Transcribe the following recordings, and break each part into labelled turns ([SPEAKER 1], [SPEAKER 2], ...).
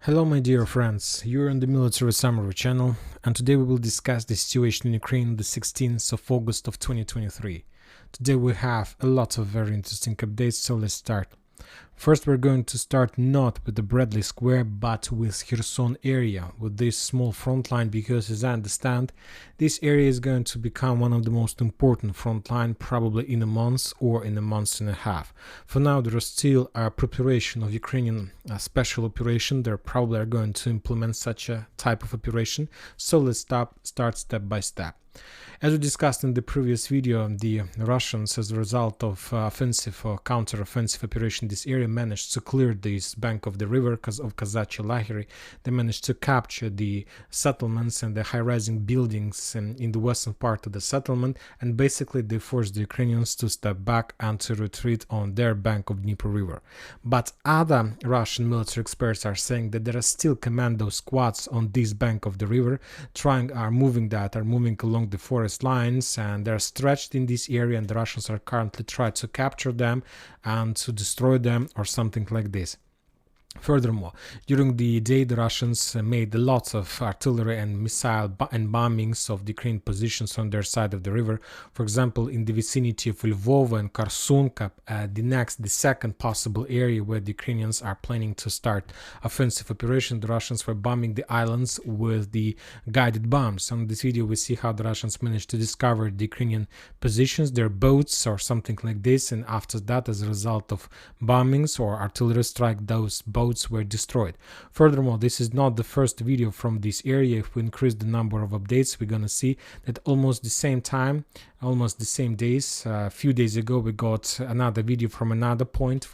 [SPEAKER 1] Hello my dear friends, you're on the Military Summary channel, and today we will discuss the situation in Ukraine on the 16th of August of 2023. Today we have a lot of very interesting updates, so let's start. First, we're going to start not with the Bradley Square, but with Kherson area, with this small front line, because as I understand, this area is going to become one of the most important front line probably in a month or in a month and a half. For now, there is still a preparation of Ukrainian special operation. They probably are going to implement such a type of operation. So let's start step by step. As we discussed in the previous video, the Russians, as a result of offensive or counter-offensive operation in this area, managed to clear this bank of the river of Kazachye Lagery. They managed to capture the settlements and the high-rising buildings in the western part of the settlement, and basically they forced the Ukrainians to step back and to retreat on their bank of Dnieper River. But other Russian military experts are saying that there are still commando squads on this bank of the river, are moving along the forest lines, and they're stretched in this area, and the Russians are currently trying to capture them and to destroy them or something like this. Furthermore, during the day, the Russians made lots of artillery and missile and bombings of the Ukrainian positions on their side of the river. For example, in the vicinity of Lvov and Kherson, the second possible area where the Ukrainians are planning to start offensive operation, the Russians were bombing the islands with the guided bombs. On this video, we see how the Russians managed to discover the Ukrainian positions, their boats or something like this, and after that, as a result of bombings or artillery strike, those boats were destroyed. Furthermore, this is not the first video from this area. If we increase the number of updates, we're gonna see that almost the same time, almost the same days, a few days ago, we got another video from another point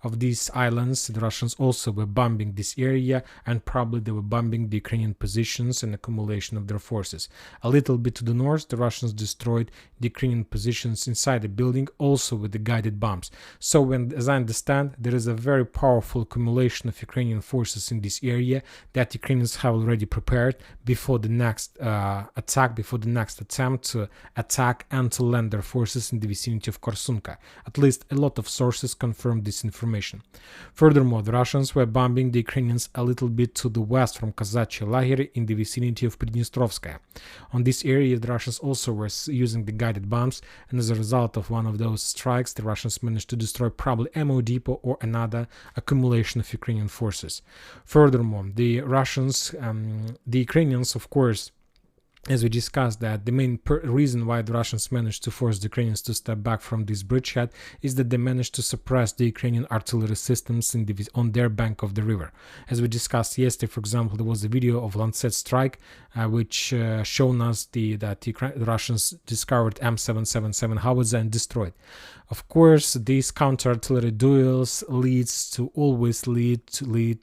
[SPEAKER 1] of these islands. The Russians also were bombing this area, and probably they were bombing the Ukrainian positions and accumulation of their forces. A little bit to the north, the Russians destroyed the Ukrainian positions inside the building, also with the guided bombs. So, as I understand, there is a very powerful accumulation of Ukrainian forces in this area that Ukrainians have already prepared before the next attack, before the next attempt to attack and to land their forces in the vicinity of Kherson. At least a lot of sources confirm this information. Furthermore, the Russians were bombing the Ukrainians a little bit to the west from Kazachye Lagery in the vicinity of Pridnestrovskaya. On this area, the Russians also were using the guided bombs, and as a result of one of those strikes, the Russians managed to destroy probably ammo depot or another accumulation of Ukrainian forces. Furthermore, the Ukrainians, of course, as we discussed, that the main reason why the Russians managed to force the Ukrainians to step back from this bridgehead is that they managed to suppress the Ukrainian artillery systems on their bank of the river. As we discussed yesterday, for example, there was a video of Lancet strike which shown us that the Russians discovered M777 howitzer and destroyed. Of course, these counter-artillery duels always lead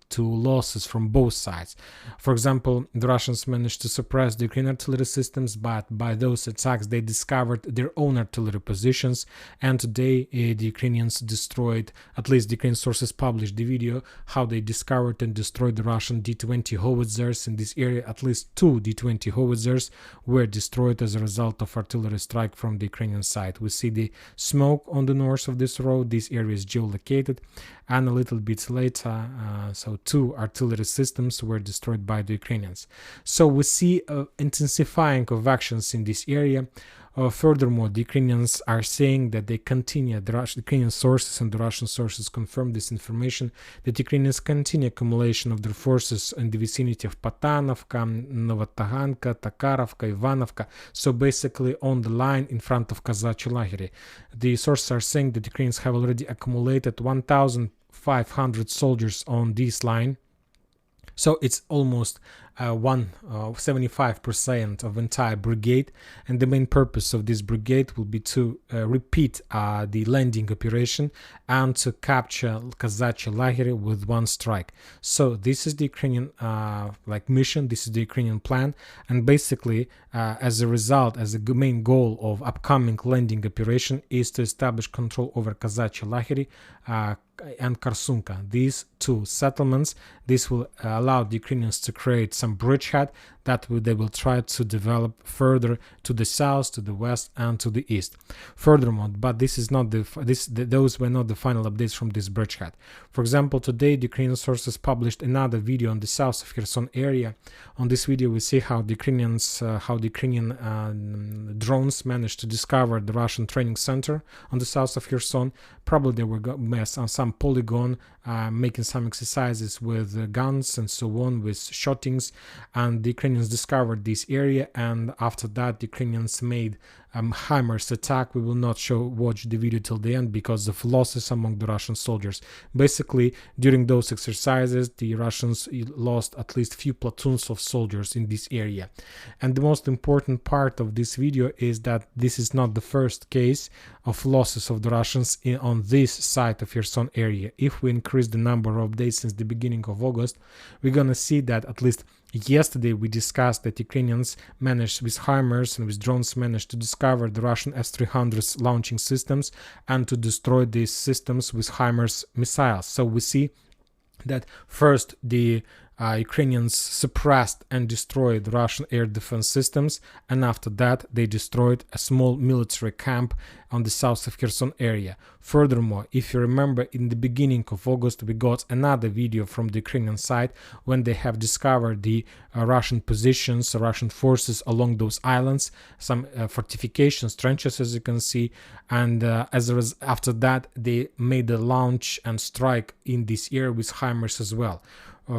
[SPEAKER 1] to losses from both sides. For example, the Russians managed to suppress the Ukrainian artillery systems, but by those attacks they discovered their own artillery positions, and today the Ukrainians destroyed, at least the Ukrainian sources published the video, how they discovered and destroyed the Russian D-20 howitzers in this area. At least 2 D-20 howitzers were destroyed as a result of artillery strike from the Ukrainian side. We see the smoke on the north of this road. This area is geolocated, and a little bit later, so 2 artillery systems were destroyed by the Ukrainians. So we see intensifying of actions in this area. Furthermore, the Ukrainians are saying that they continue, the Ukrainian sources and the Russian sources confirm this information, that Ukrainians continue accumulation of their forces in the vicinity of Patanovka, Novotaganka, Takarovka, Ivanovka, so basically on the line in front of Kazachye Lagery. The sources are saying that Ukrainians have already accumulated 1,500 soldiers on this line. So it's almost 75% of entire brigade, and the main purpose of this brigade will be to repeat the landing operation and to capture Kazachye Lagery with one strike. So this is the Ukrainian mission, this is the Ukrainian plan, and basically as a result, as a main goal of upcoming landing operation is to establish control over Kazachye Lagery, and Karsunka. These two settlements, this will allow the Ukrainians to create some bridgehead that they will try to develop further to the south, to the west, and to the east. Furthermore, but this is not those were not the final updates from this bridgehead. For example, today the Ukrainian sources published another video on the south of Kherson area. On this video, we see how the Ukrainian drones managed to discover the Russian training center on the south of Kherson. Probably they were on some polygon, making some exercises with guns and so on, with shootings, and the Ukrainians discovered this area, and after that the Ukrainians made HIMARS attack. We will not watch the video till the end because of losses among the Russian soldiers. Basically, during those exercises, the Russians lost at least few platoons of soldiers in this area. And the most important part of this video is that this is not the first case of losses of the Russians on this side of Kherson area. If we increase the number of days since the beginning of August, we're gonna see that at least yesterday we discussed that Ukrainians managed with HIMARS and with drones managed to discover the Russian S-300 launching systems and to destroy these systems with HIMARS missiles. So we see that first the Ukrainians suppressed and destroyed Russian air defense systems, and after that they destroyed a small military camp on the south of Kherson area. Furthermore, if you remember, in the beginning of August we got another video from the Ukrainian side when they have discovered the Russian positions, Russian forces along those islands, some fortifications, trenches, as you can see, and after that they made a launch and strike in this area with HIMARS as well.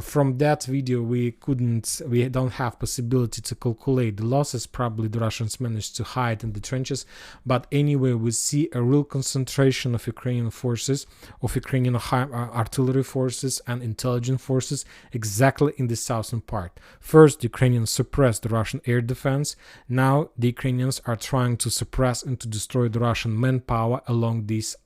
[SPEAKER 1] From that video we don't have possibility to calculate the losses. Probably the Russians managed to hide in the trenches, but anyway we see a real concentration of Ukrainian forces, of Ukrainian artillery forces and intelligence forces exactly in the southern part. First, the Ukrainians suppressed the Russian air defense. Now the Ukrainians are trying to suppress and to destroy the Russian manpower along these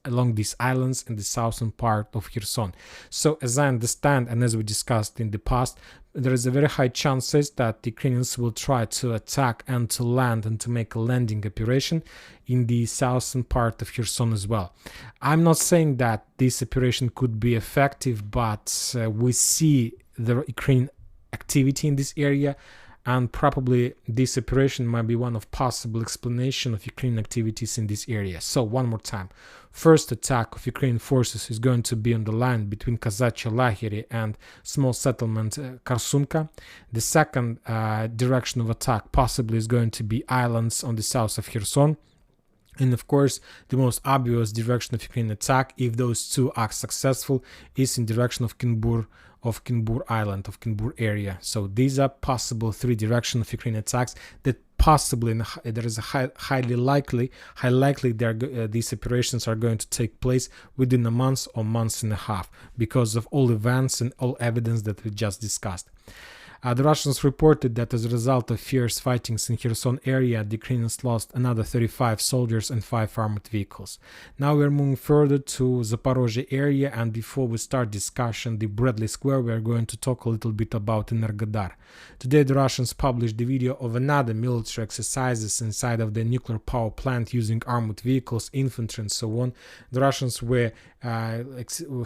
[SPEAKER 1] islands in the southern part of Kherson. So as I understand, and as we discussed in the past, there is a very high chances that the Ukrainians will try to attack and to land and to make a landing operation in the southern part of Kherson as well. I'm not saying that this operation could be effective, but we see the Ukrainian activity in this area, and probably this operation might be one of possible explanation of Ukrainian activities in this area. So one more time, first attack of Ukrainian forces is going to be on the line between Kazachye Lagery and small settlement Karsunka. The second direction of attack possibly is going to be islands on the south of Kherson. And of course, the most obvious direction of Ukrainian attack, if those two are successful, is in direction of Kinbur Island, of Kinbur area. So these are possible three directions of Ukrainian attacks that possibly there is a highly likely these operations are going to take place within a month or months and a half because of all events and all evidence that we just discussed. The Russians reported that as a result of fierce fightings in Kherson area, the Ukrainians lost another 35 soldiers and 5 armored vehicles. Now we're moving further to Zaporozhye area, and before we start discussion the Bradley Square, we are going to talk a little bit about Energodar. Today the Russians published the video of another military exercises inside of the nuclear power plant using armored vehicles, infantry and so on. The Russians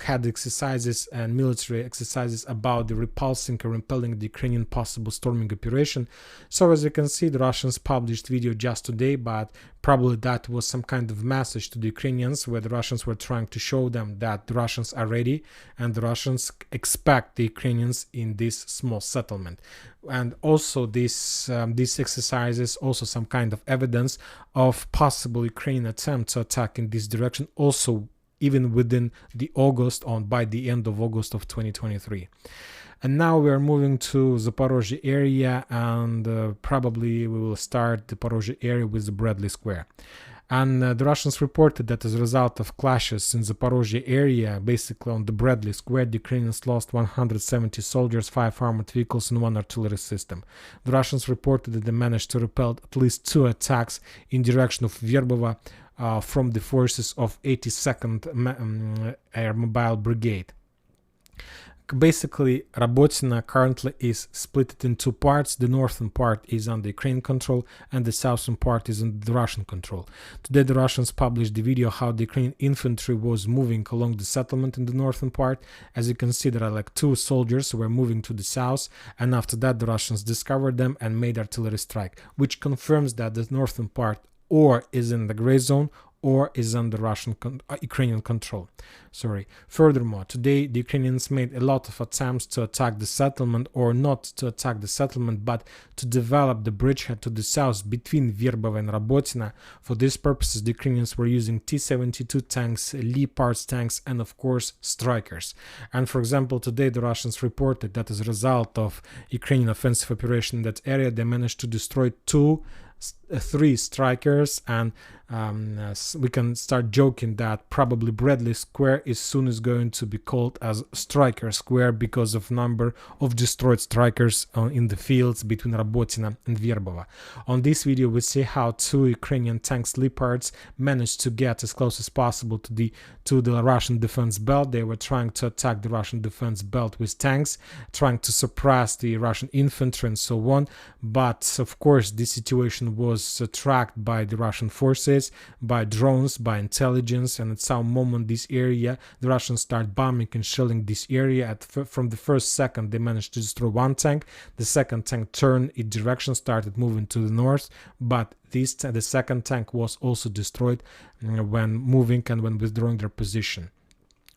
[SPEAKER 1] had exercises and military exercises about the repelling the Ukrainian possible storming operation. So as you can see, the Russians published video just today, but probably that was some kind of message to the Ukrainians where the Russians were trying to show them that the Russians are ready and the Russians expect the Ukrainians in this small settlement. And also these exercises also some kind of evidence of possible Ukrainian attempt to attack in this direction, also even within the by the end of August of 2023. And now we are moving to Zaporozhye area, and probably we will start the Zaporozhye area with the Bradley Square. And the Russians reported that as a result of clashes in the Zaporozhye area, basically on the Bradley Square, the Ukrainians lost 170 soldiers, 5 armored vehicles and 1 artillery system. The Russians reported that they managed to repel at least 2 attacks in direction of Verbova from the forces of 82nd Air Mobile Brigade. Basically, Robotyne currently is split in two parts. The northern part is under Ukrainian control and the southern part is under the Russian control. Today the Russians published the video how the Ukrainian infantry was moving along the settlement in the northern part. As you can see, there are like two soldiers who were moving to the south, and after that the Russians discovered them and made artillery strike, which confirms that the northern part or is in the gray zone or is under Ukrainian control. Furthermore, today the Ukrainians made a lot of attempts to attack the settlement, or not to attack the settlement, but to develop the bridgehead to the south between Verbova and Robotyne. For these purposes, the Ukrainians were using T-72 tanks, Leopards tanks, and of course Strykers. And for example, today the Russians reported that as a result of Ukrainian offensive operation in that area, they managed to destroy three Strykers, and we can start joking that probably Bradley Square is soon is going to be called as Stryker Square because of number of destroyed Strykers in the fields between Robotyne and Verbova. On this video we see how two Ukrainian tanks Leopards managed to get as close as possible to the Russian defense belt. They were trying to attack the Russian defense belt with tanks, trying to suppress the Russian infantry and so on, but of course this situation was tracked by the Russian forces, by drones, by intelligence, and at some moment this area, the Russians start bombing and shelling this area. From the first second they managed to destroy one tank. The second tank turned its direction, started moving to the north, but the second tank was also destroyed when moving and when withdrawing their position.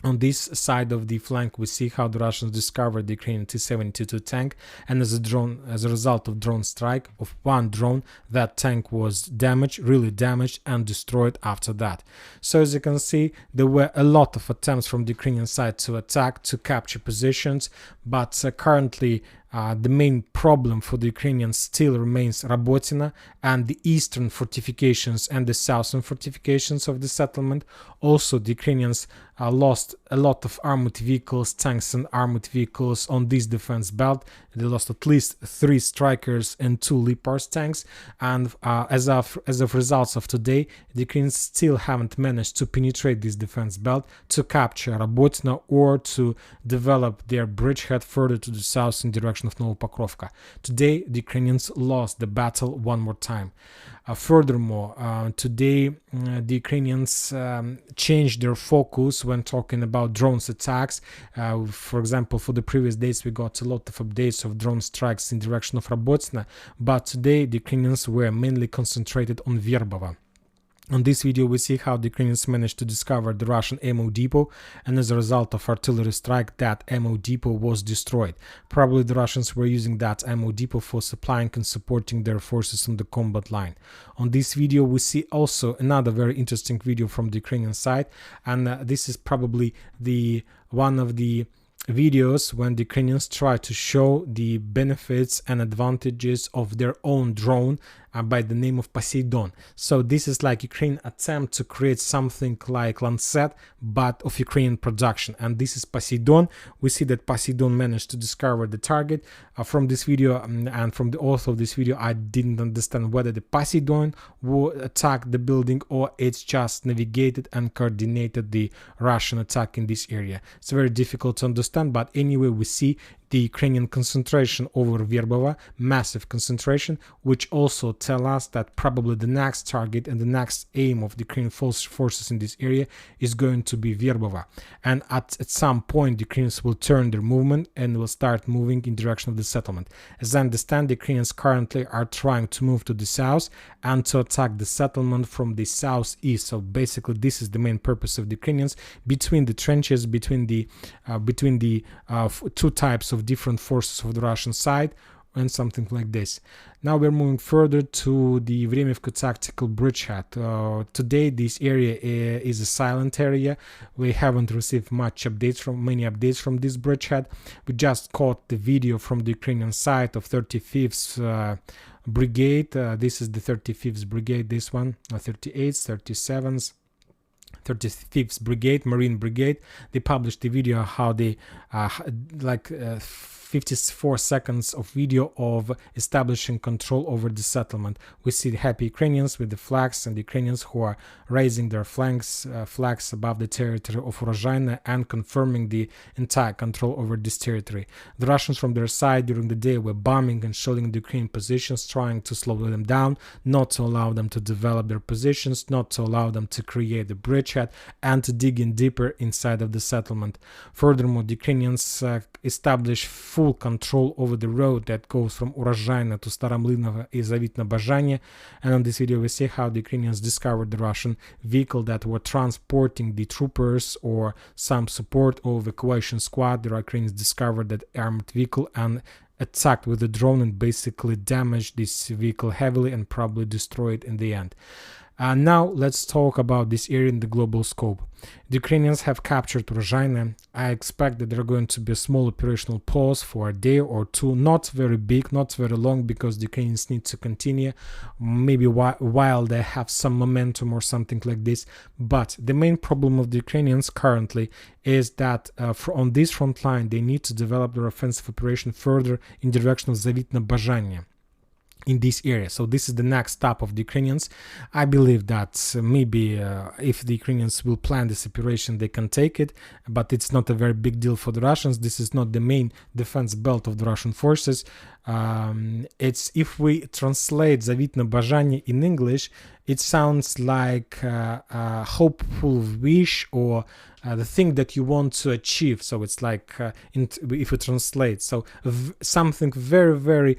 [SPEAKER 1] On this side of the flank, we see how the Russians discovered the Ukrainian T-72 tank, and as a result of drone strike of one drone, that tank was damaged, really damaged, and destroyed after that. So as you can see, there were a lot of attempts from the Ukrainian side to attack, to capture positions, but currently the main problem for the Ukrainians still remains Robotyne and the eastern fortifications and the southern fortifications of the settlement. Also, the Ukrainians lost a lot of armored vehicles, tanks and armored vehicles on this defense belt. They lost at least 3 Strykers and 2 Leopards tanks, and as of results of today, the Ukrainians still haven't managed to penetrate this defense belt, to capture Robotyne, or to develop their bridgehead further to the south in direction of Novopokrovka. Today, the Ukrainians lost the battle one more time. Furthermore, today the Ukrainians changed their focus when talking about drones attacks. For example, for the previous days we got a lot of updates of drone strikes in direction of Robotyne, but today the Ukrainians were mainly concentrated on Verbova. On this video we see how the Ukrainians managed to discover the Russian ammo depot, and as a result of artillery strike that ammo depot was destroyed. Probably the Russians were using that ammo depot for supplying and supporting their forces on the combat line. On this video we see also another very interesting video from the Ukrainian side, and this is probably one of the videos when the Ukrainians try to show the benefits and advantages of their own drone by the name of Poseidon. So this is like Ukraine attempt to create something like Lancet but of Ukrainian production, and this is Poseidon. We see that Poseidon managed to discover the target. From this video and from the author of this video, I didn't understand whether the Poseidon will attack the building or it's just navigated and coordinated the Russian attack in this area. It's very difficult to understand, but anyway we see the Ukrainian concentration over Verbova, massive concentration, which also tell us that probably the next target and the next aim of the Ukrainian forces in this area is going to be Verbova. And at some point the Ukrainians will turn their movement and will start moving in direction of the settlement. As I understand, the Ukrainians currently are trying to move to the south and to attack the settlement from the southeast. So basically this is the main purpose of the Ukrainians, between the trenches, between the two types of different forces of the Russian side, and something like this. Now we're moving further to the Vremivka tactical bridgehead. Today this area is a silent area. We haven't received many updates from this bridgehead. We just caught the video from the Ukrainian side of 35th Brigade. This is the 35th Brigade, this one, 38th, 37th. 35th Brigade, Marine Brigade. They published a video how they 54 seconds of video of establishing control over the settlement. We see the happy Ukrainians with the flags and the Ukrainians who are raising their flags above the territory of Urozhaine and confirming the entire control over this territory. The Russians from their side during the day were bombing and shelling the Ukrainian positions, trying to slow them down, not to allow them to develop their positions, not to allow them to create a bridgehead and to dig in deeper inside of the settlement. Furthermore, the Ukrainians established full control over the road that goes from Urozhaine to Staromlinovo and Zavitne Bazhanye. And on this video we see how the Ukrainians discovered the Russian vehicle that were transporting the troopers or some support or evacuation squad. The Ukrainians discovered that armored vehicle and attacked with a drone and basically damaged this vehicle heavily and probably destroyed in the end. Now let's talk about this area in the global scope. The Ukrainians have captured Urozhaine. I expect that there are going to be a small operational pause for a day or two, not very big, not very long, because the Ukrainians need to continue, maybe while they have some momentum or something like this. But the main problem of the Ukrainians currently is that on this front line, they need to develop their offensive operation further in direction of Zavitne Bazhanye in this area. So this is the next step of the Ukrainians. I believe that maybe if the Ukrainians will plan this operation, they can take it, but it's not a very big deal for the Russians. This is not the main defense belt of the Russian forces. It's, if we translate Zavitne Bazhanye in English, it sounds like a hopeful wish or the thing that you want to achieve. So it's like, if we translate, so something very, very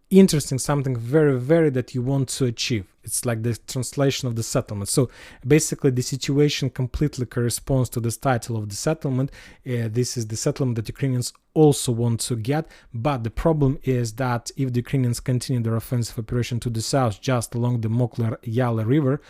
[SPEAKER 1] interesting, something very, very that you want to achieve. It's like the translation of the settlement. So basically the situation completely corresponds to this title of the settlement. This is the settlement that Ukrainians also want to get, but the problem is that if the Ukrainians continue their offensive operation to the south, just along the Mokler-Yala river,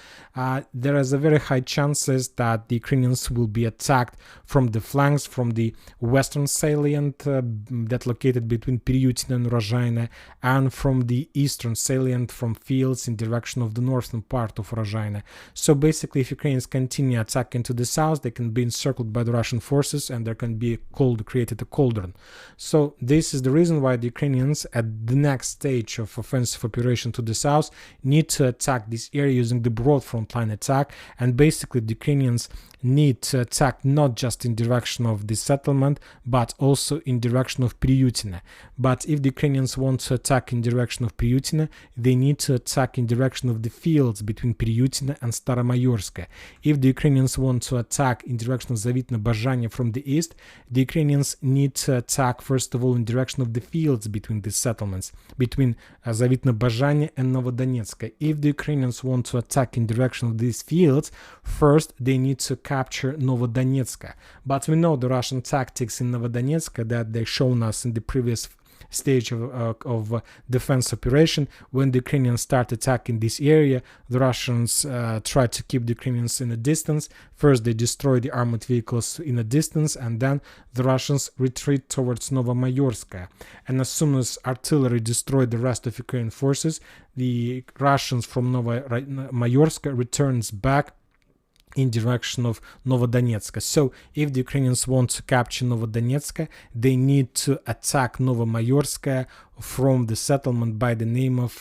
[SPEAKER 1] there is a very high chances that the Ukrainians will be attacked from the flanks, from the western salient that located between Piryutin and Urozhaine, and from the eastern salient from fields in direction of the northern part of Urozhaine. So basically, if Ukrainians continue attacking to the south, they can be encircled by the Russian forces and there can be created a cauldron. So this is the reason why the Ukrainians at the next stage of offensive operation to the south need to attack this area using the broad frontline attack, and basically the Ukrainians need to attack not just in direction of the settlement but also in direction of Piryutin. But if the Ukrainians want to attack in direction of Piryutin, they need to attack in direction of the fields between Piryutin and Staromayorsk. If the Ukrainians want to attack in direction of Zavitne Bazhanye from the east, the Ukrainians need to attack first of all in direction of the fields between these settlements, between Zavitne Bazhanye and Novodonetsk. If the Ukrainians want to attack in direction of these fields, first they need to capture Novodonetsk. But we know the Russian tactics in Novodonetsk that they shown us in the previous stage of defense operation. When the Ukrainians start attacking this area, the Russians try to keep the Ukrainians in a distance. First they destroy the armored vehicles in a distance, and then the Russians retreat towards Novomayorsk. And as soon as artillery destroyed the rest of Ukrainian forces, the Russians from Novomayorsk returns back in direction of Novodonetsk. So if the Ukrainians want to capture Novodonetsk, they need to attack Novomayorsk from the settlement by the name of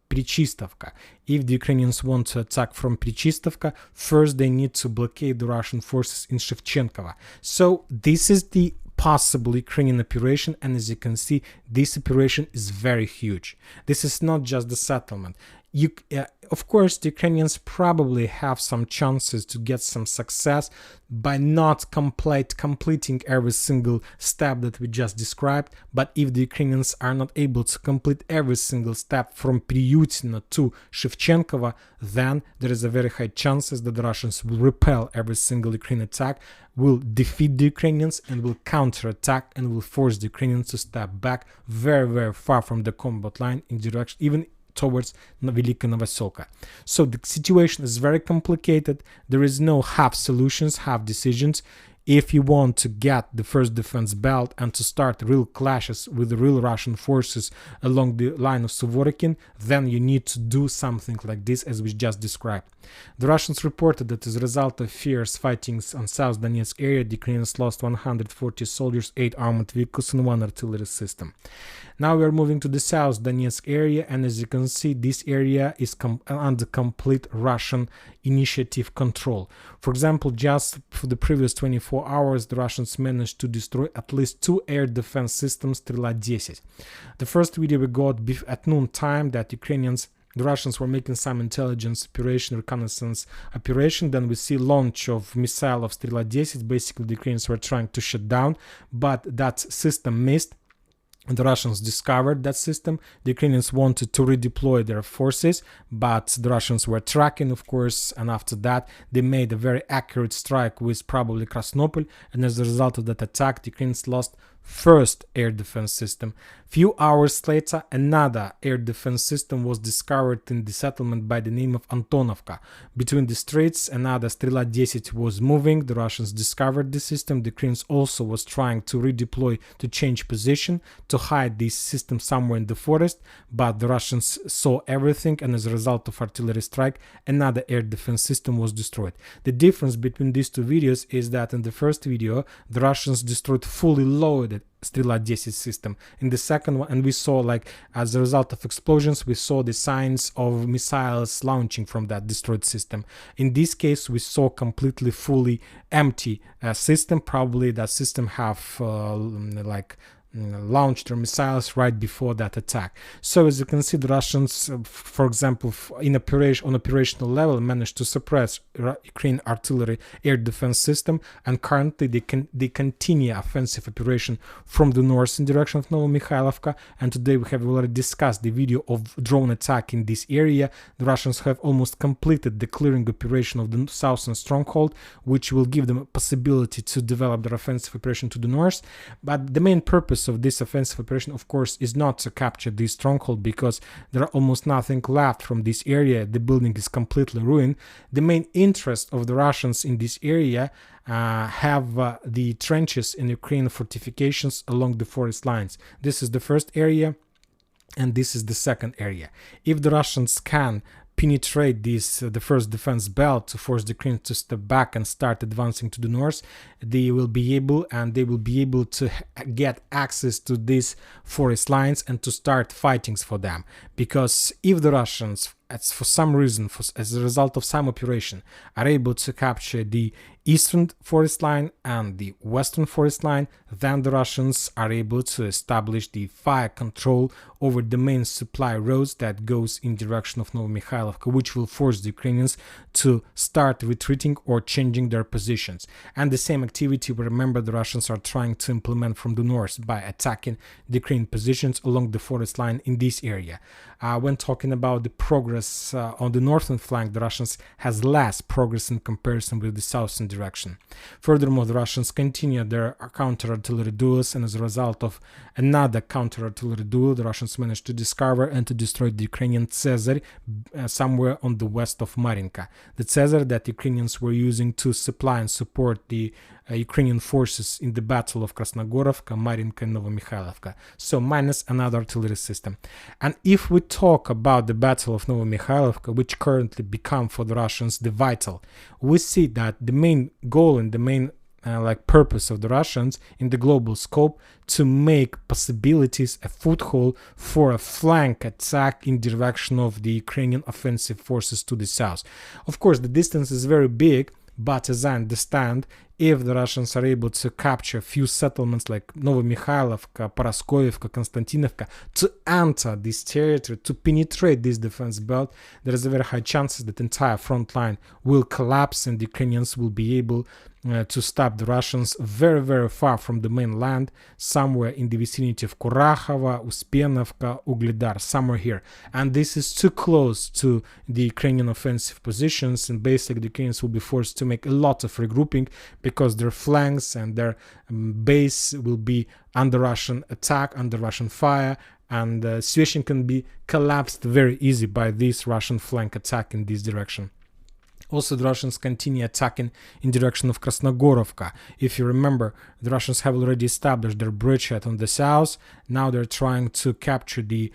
[SPEAKER 1] Prichistovka. If the Ukrainians want to attack from Prichistovka, first they need to blockade the Russian forces in Shevchenkovo. So this is the possible Ukrainian operation, and as you can see, this operation is very huge. This is not just the settlement. Of course, the Ukrainians probably have some chances to get some success by not completing every single step that we just described. But if the Ukrainians are not able to complete every single step from Piryutin to Shevchenkovo, then there is a very high chances that the Russians will repel every single Ukrainian attack, will defeat the Ukrainians, and will counterattack and will force the Ukrainians to step back very, very far from the combat line in direction even towards Velika Novoselka. So the situation is very complicated. There is no half solutions, half decisions. If you want to get the first defense belt and to start real clashes with the real Russian forces along the line of Suvorkin, then you need to do something like this as we just described. The Russians reported that as a result of fierce fightings on South Donetsk area, the Ukrainians lost 140 soldiers, 8 armored vehicles and 1 artillery system. Now we are moving to the South Donetsk area, and as you can see, this area is under complete Russian initiative control. For example, just for the previous 24 hours, the Russians managed to destroy at least 2 air defense systems Strela-10. The first video we got at noon time that the Russians were making some intelligence operation, reconnaissance operation. Then we see launch of missile of Strela-10. Basically, the Ukrainians were trying to shut down, but that system missed. The Russians discovered that system. The Ukrainians wanted to redeploy their forces, but the Russians were tracking, of course, and after that they made a very accurate strike with probably Krasnopol, and as a result of that attack, the Ukrainians lost first air defense system. Few hours later, another air defense system was discovered in the settlement by the name of Antonovka. Between the streets, another Strela-10 was moving. The Russians discovered the system. The Ukrainians also was trying to redeploy, to change position, to hide this system somewhere in the forest, but the Russians saw everything, and as a result of artillery strike, another air defense system was destroyed. The difference between these two videos is that in the first video, the Russians destroyed fully loaded Strela-10 system. In the second one, and we saw, like, as a result of explosions, we saw the signs of missiles launching from that destroyed system. In this case, we saw completely fully empty system. Probably that system have launched their missiles right before that attack. So as you can see, the Russians, for example, on operational level, managed to suppress Ukraine artillery air defense system, and currently they continue offensive operation from the north in direction of Novomikhailivka. And today we have already discussed the video of drone attack in this area. The Russians have almost completed the clearing operation of the southern stronghold, which will give them a possibility to develop their offensive operation to the north. But the main purpose of this offensive operation, of course, is not to capture this stronghold, because there are almost nothing left from this area. The building is completely ruined. The main interest of the Russians in this area have the trenches in Ukraine fortifications along the forest lines. This is the first area, and this is the second area. If the Russians can penetrate the first defense belt to force the Ukraine to step back and start advancing to the north, they will be able to get access to these forest lines and to start fightings for them. Because if the Russians, for some reason, as a result of some operation, are able to capture the eastern forest line and the western forest line, then the Russians are able to establish the fire control over the main supply roads that goes in direction of Novomikhailivka, which will force the Ukrainians to start retreating or changing their positions. And the same activity, remember, the Russians are trying to implement from the north by attacking the Ukrainian positions along the forest line in this area. When talking about the progress on the northern flank, the Russians has less progress in comparison with the southern direction. Furthermore, the Russians continue their counter-artillery duels, and as a result of another counter-artillery duel, the Russians managed to discover and to destroy the Ukrainian Caesar somewhere on the west of Marinka. The Caesar that Ukrainians were using to supply and support the Ukrainian forces in the Battle of Krasnogorovka, Marinka, and Novomikhailivka. So minus another artillery system. And if we talk about the Battle of Novomikhailivka, which currently become for the Russians the vital, we see that the main goal and the main purpose of the Russians in the global scope to make possibilities a foothold for a flank attack in direction of the Ukrainian offensive forces to the south. Of course, the distance is very big, but as I understand, if the Russians are able to capture a few settlements like Novomikhailivka, Paraskoivka, Konstantinovka, to enter this territory, to penetrate this defense belt, there is a very high chance that the entire front line will collapse and the Ukrainians will be able to stop the Russians very, very far from the mainland, somewhere in the vicinity of Kurakhova, Uspenovka, Ugledar, somewhere here. And this is too close to the Ukrainian offensive positions, and basically the Ukrainians will be forced to make a lot of regrouping because their flanks and their base will be under Russian attack, under Russian fire, and the situation can be collapsed very easy by this Russian flank attack in this direction. Also, the Russians continue attacking in direction of Krasnogorovka. If you remember, the Russians have already established their bridgehead on the south. Now they're trying to capture the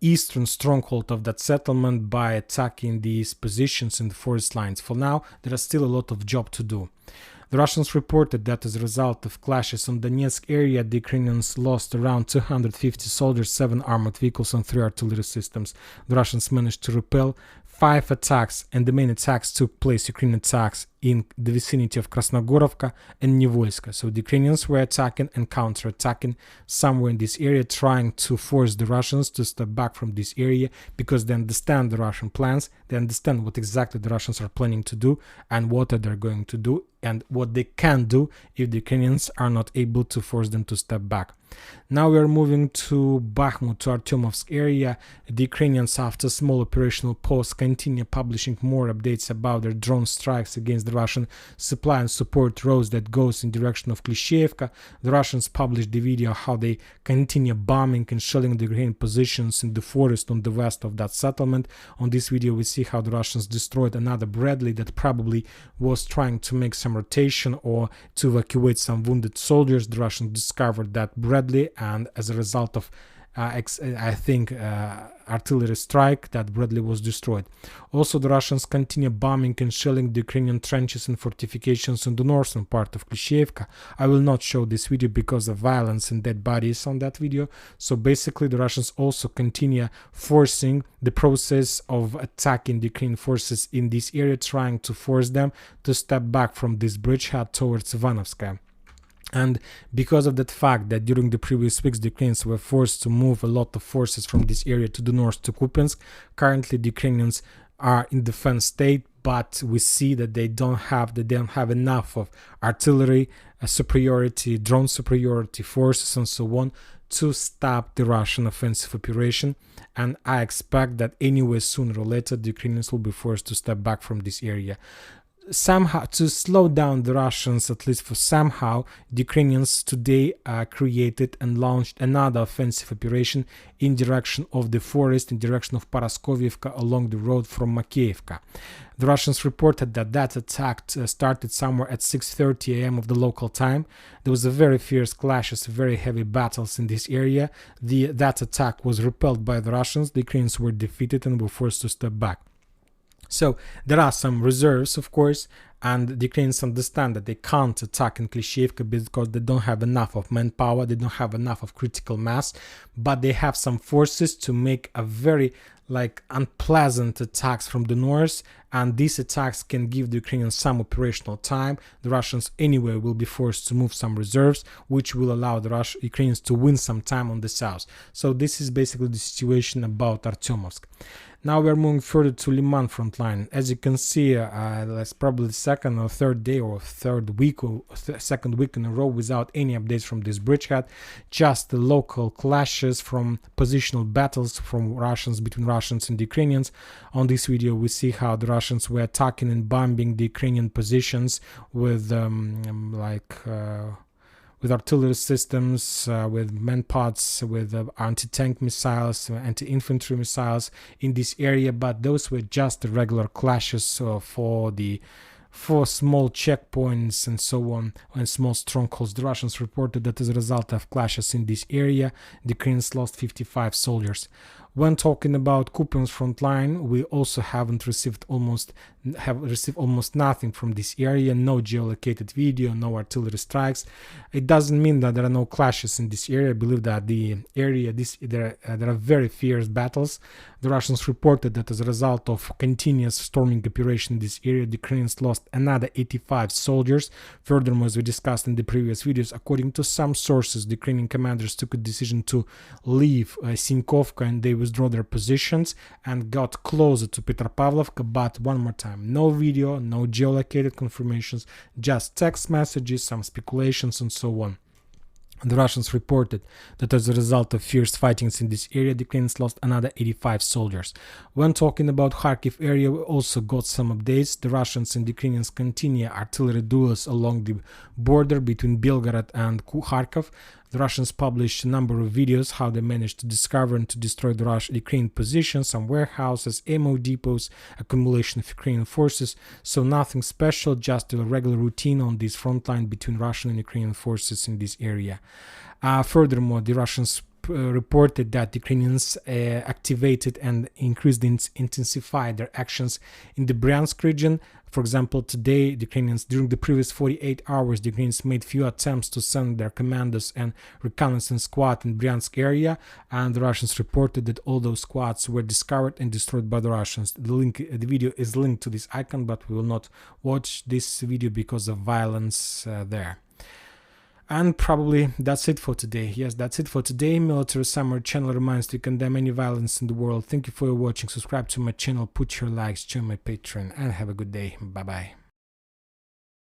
[SPEAKER 1] eastern stronghold of that settlement by attacking these positions in the forest lines. For now, there is still a lot of job to do. The Russians reported that as a result of clashes on Donetsk area, the Ukrainians lost around 250 soldiers, 7 armored vehicles and 3 artillery systems. The Russians managed to repel 5 attacks, and the main attacks took place, Ukrainian attacks, in the vicinity of Krasnogorovka and Nivolska. So the Ukrainians were attacking and counter-attacking somewhere in this area, trying to force the Russians to step back from this area, because they understand the Russian plans, they understand what exactly the Russians are planning to do and what they're going to do and what they can do if the Ukrainians are not able to force them to step back. Now we are moving to Bakhmut, to Artyomovsk area. The Ukrainians, after small operational pause, continue publishing more updates about their drone strikes against the Russian supply and support roads that goes in direction of Klishchiivka. The Russians published the video how they continue bombing and shelling the Ukrainian positions in the forest on the west of that settlement. On this video we see how the Russians destroyed another Bradley that probably was trying to make some rotation or to evacuate some wounded soldiers. The Russians discovered that Bradley, and as a result of artillery strike, that Bradley was destroyed. Also, the Russians continue bombing and shelling the Ukrainian trenches and fortifications in the northern part of Klishchiivka. I will not show this video because of violence and dead bodies on that video. So basically the Russians also continue forcing the process of attacking the Ukrainian forces in this area, trying to force them to step back from this bridgehead towards Ivanovskaya. And because of that fact that during the previous weeks the Ukrainians were forced to move a lot of forces from this area to the north to Kupiansk, currently the Ukrainians are in defense state, but we see that they don't have enough of artillery superiority, drone superiority, forces and so on to stop the Russian offensive operation. And I expect that anyway, sooner or later, the Ukrainians will be forced to step back from this area. Somehow, to slow down the Russians, at least for somehow, the Ukrainians today created and launched another offensive operation in direction of the forest, in direction of Paraskoviivka, along the road from Makeivka. The Russians reported that that attack started somewhere at 6:30 a.m. of the local time. There was a very fierce clashes, very heavy battles in this area. That attack was repelled by the Russians. The Ukrainians were defeated and were forced to step back. So there are some reserves, of course, and the Ukrainians understand that they can't attack in Klishchiivka because they don't have enough of manpower, they don't have enough of critical mass, but they have some forces to make a very unpleasant attacks from the north, and these attacks can give the Ukrainians some operational time. The Russians anyway will be forced to move some reserves, which will allow the Ukrainians to win some time on the south. So this is basically the situation about Artyomovsk. Now we are moving further to Liman front line. As you can see, that's probably the second or third day or third week or second week in a row without any updates from this bridgehead. Just the local clashes from positional battles from between Russians and Ukrainians. On this video we see how the Russians were attacking and bombing the Ukrainian positions with with artillery systems, with manpods, with anti-tank missiles, anti-infantry missiles in this area, but those were just the regular clashes for small checkpoints and so on, and small strongholds. The Russians reported that as a result of clashes in this area, the Ukrainians lost 55 soldiers. When talking about Kupiansk front line, we also have received almost nothing from this area. No geolocated video, no artillery strikes. It doesn't mean that there are no clashes in this area. I believe that the area there are very fierce battles. The Russians reported that as a result of continuous storming operation in this area, the Ukrainians lost another 85 soldiers. Furthermore, as we discussed in the previous videos, according to some sources, the Ukrainian commanders took a decision to leave Sinkovka and they withdraw their positions and got closer to Petropavlovka. But one more time, no video, no geolocated confirmations, just text messages, some speculations and so on. The Russians reported that as a result of fierce fightings in this area, the Ukrainians lost another 85 soldiers. When talking about Kharkiv area, we also got some updates. The Russians and the Ukrainians continue artillery duels along the border between Belgorod and Kharkov. The Russians published a number of videos how they managed to discover and to destroy the Ukrainian positions, some warehouses, ammo depots, accumulation of Ukrainian forces. So nothing special, just a regular routine on this front line between Russian and Ukrainian forces in this area. Furthermore, the Russians reported that Ukrainians activated and intensified their actions in the Bryansk region. For example, today, the Ukrainians, during the previous 48 hours, the Ukrainians made few attempts to send their commandos and reconnaissance squad in Bryansk area, and the Russians reported that all those squads were discovered and destroyed by the Russians. The video is linked to this icon, but we will not watch this video because of violence there. And probably that's it for today. Yes, that's it for today. Military Summary channel reminds to condemn any violence in the world. Thank you for watching. Subscribe to my channel, put your likes, join my Patreon, and have a good day. Bye bye.